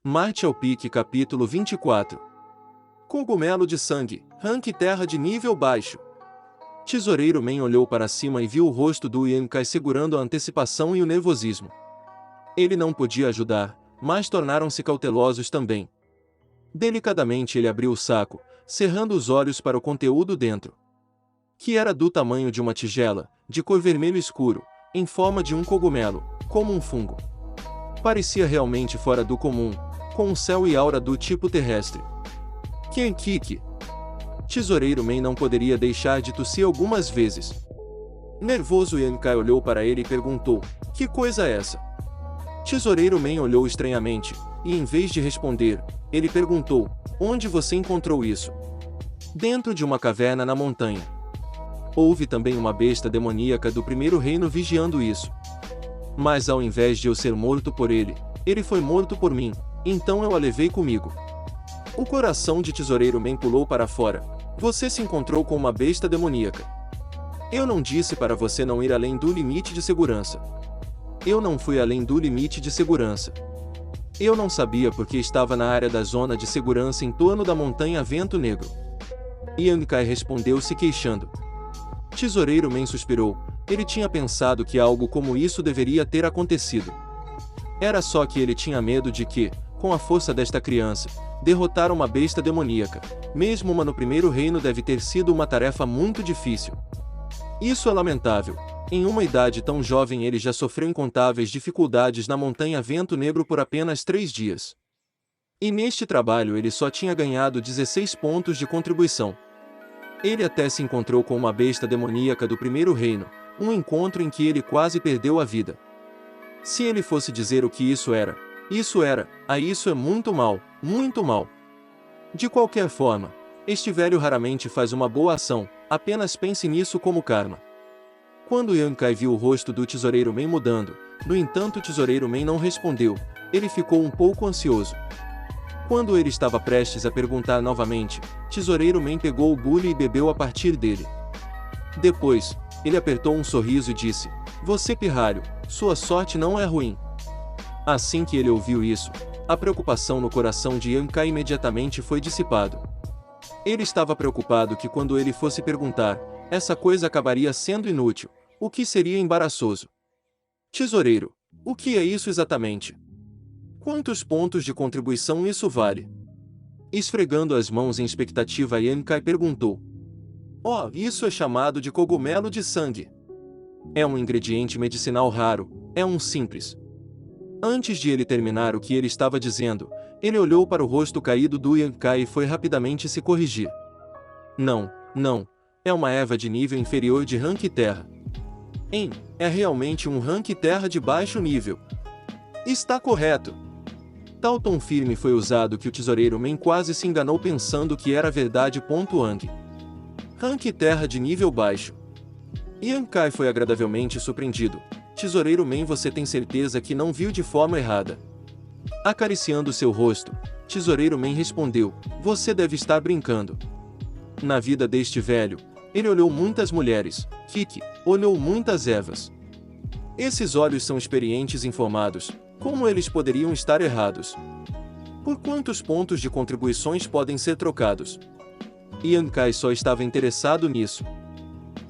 Marte ao Pique capítulo 24. Cogumelo de sangue, rank terra de nível baixo. Tesoureiro Man olhou para cima e viu o rosto do Yankai segurando a antecipação e o nervosismo. Ele não podia ajudar, mas tornaram-se cautelosos também. Delicadamente ele abriu o saco, cerrando os olhos para o conteúdo dentro. Que era do tamanho de uma tigela, de cor vermelho escuro, em forma de um cogumelo, como um fungo. Parecia realmente fora do comum, com um céu e aura do tipo terrestre. Kenkiki. Tesoureiro Man não poderia deixar de tossir algumas vezes. Nervoso, Yankai olhou para ele e perguntou: "Que coisa é essa?" Tesoureiro Man olhou estranhamente, e em vez de responder, ele perguntou: "Onde você encontrou isso?" "Dentro de uma caverna na montanha. Houve também uma besta demoníaca do primeiro reino vigiando isso. Mas ao invés de eu ser morto por ele, ele foi morto por mim, então eu a levei comigo." O coração de Tesoureiro Man pulou para fora. "Você se encontrou com uma besta demoníaca. Eu não disse para você não ir além do limite de segurança. Eu não fui além do limite de segurança. Eu não sabia porque estava na área da zona de segurança em torno da montanha Vento Negro." Yankai respondeu se queixando. Tesoureiro Man suspirou. Ele tinha pensado que algo como isso deveria ter acontecido. Era só que ele tinha medo de que, com a força desta criança, derrotar uma besta demoníaca, mesmo uma no primeiro reino, deve ter sido uma tarefa muito difícil. Isso é lamentável. Em uma idade tão jovem ele já sofreu incontáveis dificuldades na montanha Vento Negro por apenas 3 dias. E neste trabalho ele só tinha ganhado 16 pontos de contribuição. Ele até se encontrou com uma besta demoníaca do primeiro reino, um encontro em que ele quase perdeu a vida. Se ele fosse dizer o que isso era, isso é muito mal, muito mal. De qualquer forma, este velho raramente faz uma boa ação, apenas pense nisso como karma. Quando Yankai viu o rosto do Tesoureiro Man mudando, no entanto Tesoureiro Man não respondeu, ele ficou um pouco ansioso. Quando ele estava prestes a perguntar novamente, Tesoureiro Man pegou o bule e bebeu a partir dele. Depois, ele apertou um sorriso e disse: "Você pirralho, sua sorte não é ruim." Assim que ele ouviu isso, a preocupação no coração de Yankai imediatamente foi dissipado. Ele estava preocupado que quando ele fosse perguntar, essa coisa acabaria sendo inútil, o que seria embaraçoso. "Tesoureiro, o que é isso exatamente? Quantos pontos de contribuição isso vale?" Esfregando as mãos em expectativa, Yankai perguntou. "Oh, isso é chamado de cogumelo de sangue. É um ingrediente medicinal raro, é um simples." Antes de ele terminar o que ele estava dizendo, ele olhou para o rosto caído do Yankai e foi rapidamente se corrigir. Não, é uma erva de nível inferior de rank terra." É realmente um rank terra de baixo nível." "Está correto." Tal tom firme foi usado que o Tesoureiro Man quase se enganou pensando que era verdade. Ang. Rank terra de nível baixo. Yankai foi agradavelmente surpreendido. "Tesoureiro Man, você tem certeza que não viu de forma errada?" Acariciando seu rosto, Tesoureiro Man respondeu: "Você deve estar brincando." Na vida deste velho, ele olhou muitas mulheres, Kiki, olhou muitas ervas. Esses olhos são experientes e informados, como eles poderiam estar errados? Por quantos pontos de contribuições podem ser trocados? Yankai só estava interessado nisso.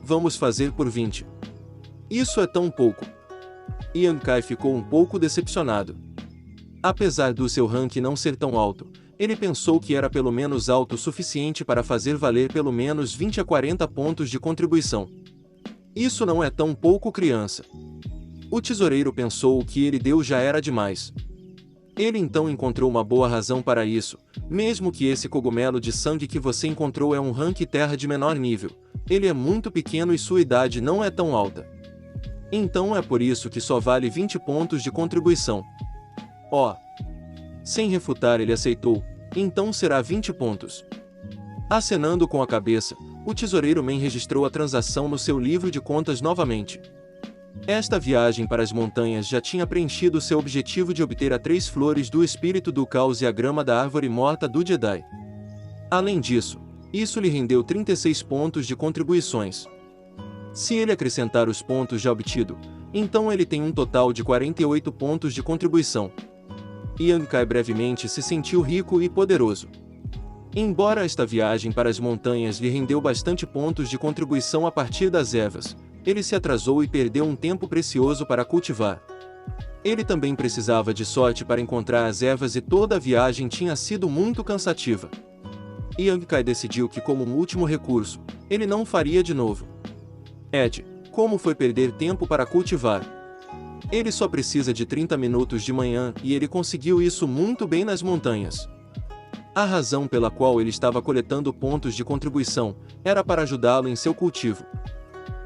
"Vamos fazer por 20. Isso é tão pouco." Yankai ficou um pouco decepcionado. Apesar do seu rank não ser tão alto, ele pensou que era pelo menos alto o suficiente para fazer valer pelo menos 20 a 40 pontos de contribuição. Isso não é tão pouco, criança. O tesoureiro pensou que ele deu já era demais. Ele então encontrou uma boa razão para isso. "Mesmo que esse cogumelo de sangue que você encontrou é um rank terra de menor nível, ele é muito pequeno e sua idade não é tão alta. Então é por isso que só vale 20 pontos de contribuição." "Oh." Sem refutar, ele aceitou. "Então será 20 pontos." Acenando com a cabeça, o Tesoureiro Man registrou a transação no seu livro de contas novamente. Esta viagem para as montanhas já tinha preenchido seu objetivo de obter as 3 flores do espírito do caos e a grama da árvore morta do Jedi. Além disso, isso lhe rendeu 36 pontos de contribuições. Se ele acrescentar os pontos já obtidos, então ele tem um total de 48 pontos de contribuição. Yang Kai brevemente se sentiu rico e poderoso. Embora esta viagem para as montanhas lhe rendeu bastante pontos de contribuição a partir das ervas, ele se atrasou e perdeu um tempo precioso para cultivar. Ele também precisava de sorte para encontrar as ervas e toda a viagem tinha sido muito cansativa. Yang Kai decidiu que, como um último recurso, ele não faria de novo. Ed, como foi perder tempo para cultivar? Ele só precisa de 30 minutos de manhã e ele conseguiu isso muito bem nas montanhas. A razão pela qual ele estava coletando pontos de contribuição era para ajudá-lo em seu cultivo.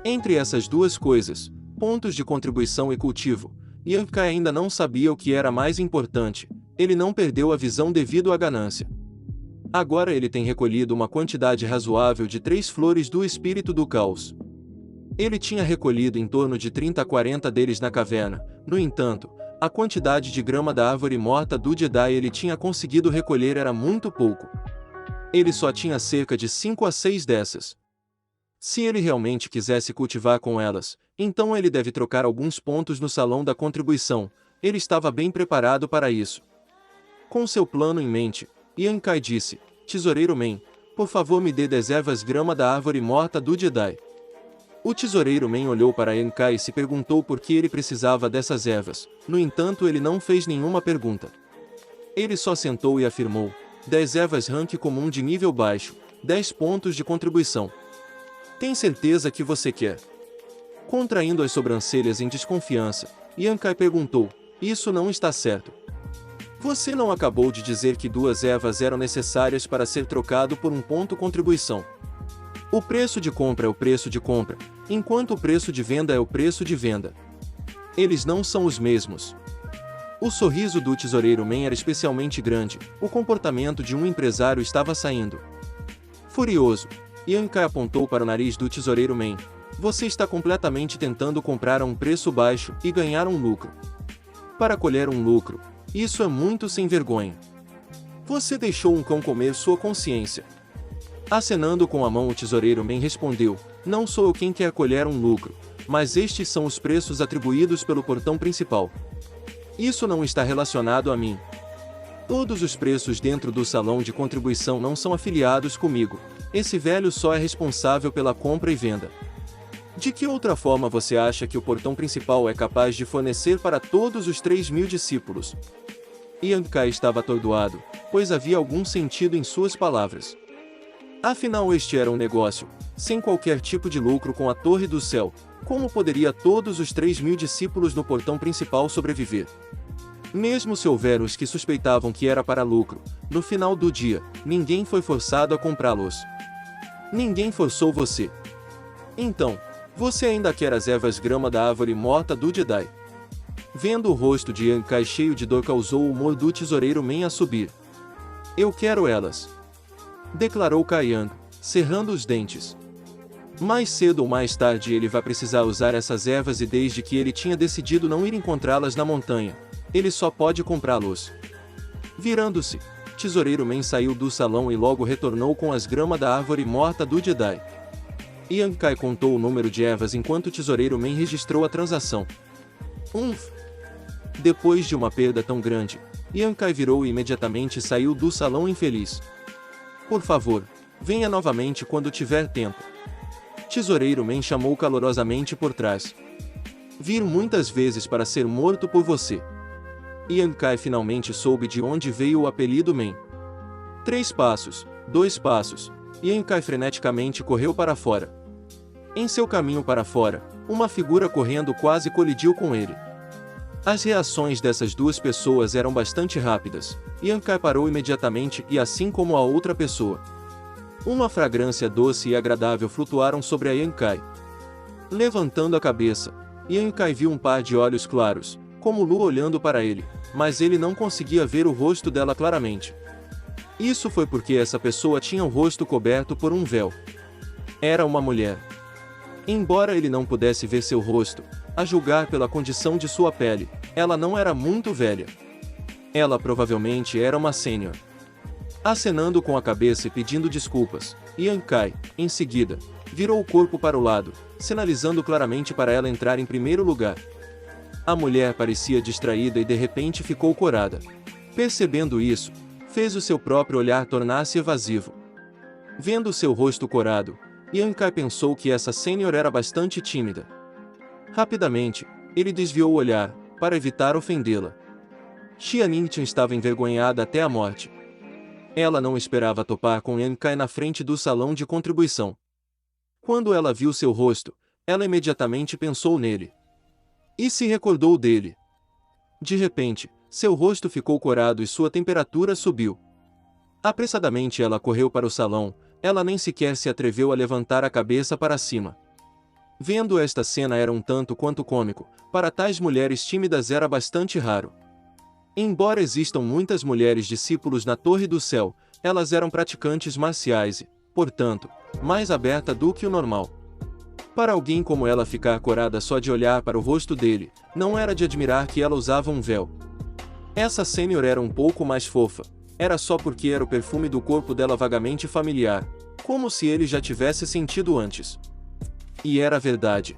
Entre essas duas coisas, pontos de contribuição e cultivo, Yang Kai ainda não sabia o que era mais importante. Ele não perdeu a visão devido à ganância. Agora ele tem recolhido uma quantidade razoável de 3 flores do espírito do caos. Ele tinha recolhido em torno de 30 a 40 deles na caverna. No entanto, a quantidade de grama da árvore morta do Jedi ele tinha conseguido recolher era muito pouco. Ele só tinha cerca de 5 a 6 dessas. Se ele realmente quisesse cultivar com elas, então ele deve trocar alguns pontos no salão da contribuição. Ele estava bem preparado para isso. Com seu plano em mente, Yang Kai disse: Tesoureiro Man, por favor me dê 10 ervas grama da árvore morta do Jedi. O tesoureiro Man olhou para Yang Kai e se perguntou por que ele precisava dessas ervas. No entanto, ele não fez nenhuma pergunta. Ele só sentou e afirmou: 10 ervas rank comum de nível baixo, 10 pontos de contribuição. Tem certeza que você quer? Contraindo as sobrancelhas em desconfiança, Yang Kai perguntou: Isso não está certo. Você não acabou de dizer que 2 ervas eram necessárias para ser trocado por um ponto contribuição? O preço de compra é o preço de compra, enquanto o preço de venda é o preço de venda. Eles não são os mesmos. O sorriso do tesoureiro Man era especialmente grande, o comportamento de um empresário estava saindo. Furioso, Yang Kai apontou para o nariz do tesoureiro Man. Você está completamente tentando comprar a um preço baixo e ganhar um lucro. Para colher um lucro, isso é muito sem vergonha. Você deixou um cão comer sua consciência. Acenando com a mão, o tesoureiro Man respondeu: Não sou eu quem quer colher um lucro, mas estes são os preços atribuídos pelo portão principal. Isso não está relacionado a mim. Todos os preços dentro do salão de contribuição não são afiliados comigo. Esse velho só é responsável pela compra e venda. De que outra forma você acha que o portão principal é capaz de fornecer para todos os 3.000 discípulos? Yang Kai estava atordoado, pois havia algum sentido em suas palavras. Afinal, este era um negócio, sem qualquer tipo de lucro com a Torre do Céu. Como poderia todos os 3.000 discípulos no portão principal sobreviver? Mesmo se houver os que suspeitavam que era para lucro, no final do dia, ninguém foi forçado a comprá-los. Ninguém forçou você. Então, você ainda quer as ervas grama da árvore morta do Jedi? Vendo o rosto de Yang Kai cheio de dor, causou o humor do tesoureiro Man a subir. Eu quero elas, declarou Kai Yang, cerrando os dentes. Mais cedo ou mais tarde ele vai precisar usar essas ervas e desde que ele tinha decidido não ir encontrá-las na montanha, ele só pode comprá-los. Virando-se, tesoureiro Man saiu do salão e logo retornou com as grama da árvore morta do Jedi. Yang Kai contou o número de ervas enquanto o tesoureiro Man registrou a transação. Depois de uma perda tão grande, Yang Kai virou e imediatamente saiu do salão infeliz. Por favor, venha novamente quando tiver tempo. Tesoureiro Man chamou calorosamente por trás. Vir muitas vezes para ser morto por você. Yang Kai finalmente soube de onde veio o apelido Man. 3 passos, 2 passos. Yang Kai freneticamente correu para fora. Em seu caminho para fora, uma figura correndo quase colidiu com ele. As reações dessas duas pessoas eram bastante rápidas. Yang Kai parou imediatamente e assim como a outra pessoa. Uma fragrância doce e agradável flutuaram sobre a Yang Kai. Levantando a cabeça, Yang Kai viu um par de olhos claros, como lua olhando para ele, mas ele não conseguia ver o rosto dela claramente. Isso foi porque essa pessoa tinha o rosto coberto por um véu. Era uma mulher. Embora ele não pudesse ver seu rosto, a julgar pela condição de sua pele, ela não era muito velha. Ela provavelmente era uma sênior. Acenando com a cabeça e pedindo desculpas, Yang Kai, em seguida, virou o corpo para o lado, sinalizando claramente para ela entrar em primeiro lugar. A mulher parecia distraída e de repente ficou corada. Percebendo isso, fez o seu próprio olhar tornar-se evasivo. Vendo seu rosto corado, Yankai pensou que essa sênior era bastante tímida. Rapidamente, ele desviou o olhar, para evitar ofendê-la. Xianingtian estava envergonhada até a morte. Ela não esperava topar com Yankai na frente do salão de contribuição. Quando ela viu seu rosto, ela imediatamente pensou nele. E se recordou dele. De repente, seu rosto ficou corado e sua temperatura subiu. Apressadamente ela correu para o salão, ela nem sequer se atreveu a levantar a cabeça para cima. Vendo esta cena era um tanto quanto cômico, para tais mulheres tímidas era bastante raro. Embora existam muitas mulheres discípulos na Torre do Céu, elas eram praticantes marciais e, portanto, mais aberta do que o normal. Para alguém como ela ficar corada só de olhar para o rosto dele, não era de admirar que ela usava um véu. Essa sênior era um pouco mais fofa, era só porque era o perfume do corpo dela vagamente familiar, como se ele já tivesse sentido antes. E era verdade.